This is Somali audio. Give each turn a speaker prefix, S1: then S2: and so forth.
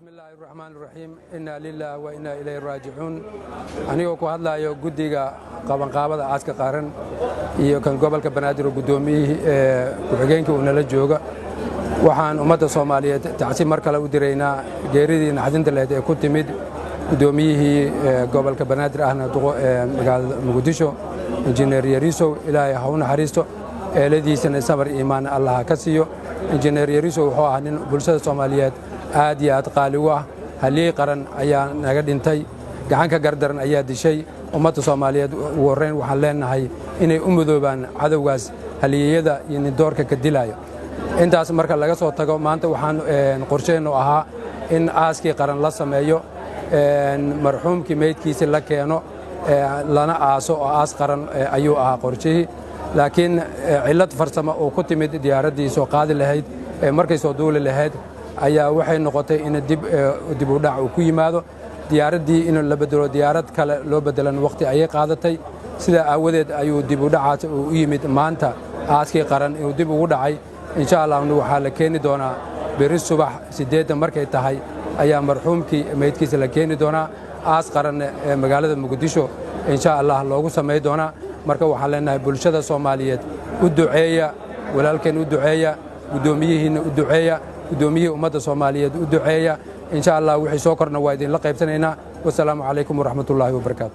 S1: بسم الله الرحمن الرحيم إنا لله وإنا إليه راجعون أنيو ku hadlayo gudiga qabanqaabada aaska qaran iyo kan gobolka Banaadir gudoomiyaha ku-xigeenka uu nala jooga waxaan ummadda Soomaaliyeed tacsiib mar kale u direynaa geeridii naxdinta leed ee ku timid gudoomiyihii gobolka Banaadir ahna magaalada Muqdisho injineer Yariso Ilaahay ha u naxariisto eeladiisana sabar iimaan Allah ka siiyo injineer Yariso wuxuu ahaa nin bulshada Soomaaliyeed aad iyo aad qaali u ah halii qaran ayaa naga dhintay gacanka gardaran ayaa dishay ummadda Soomaaliyeed ugu horeyn waxaan leenahay inay u midoobaan cadawgaas haliyada iyo doorka ka dilayo intaas marka laga soo tago maanta waxaan qorsheeno ahaa in aaskii qaran la sameeyo marxuumkii meydkiisa la keeno lana aaso oo aas qaran ayuu ahaa qorshihii laakiin cilad farsamo oo ku timid diyaaradii soo qaadi lahayd markay soo duuli lahayd ayaa waxay noqotay in dib u dhac ku yimaado diyaaradii in la bedelo diyaarad kale loo bedelan waqti ayay qaadatay sida aawadeed ayuu dib u dhacaas u yimid maanta aaskii qaran inuu dib ugu dhacay insha Allah waxa la keeni doonaa beri subax 8 markay tahay ayaa marxuumkii meydkiisa la keeni doonaa aas qaran ee magaalada Muqdisho insha Allah loogu sameey doonaa marka waxaan leenahay bulshada Soomaaliyeed u duceeya walaalkeen u duceeya gudoomiyihiina u duceeya gudoomiyaha ummadda Soomaaliyeed u duceeya insha Allah wixii soo korna waa idin la qaybsanaynaa wassalaamu calaykum waraxmatullaahi wabarakaatuh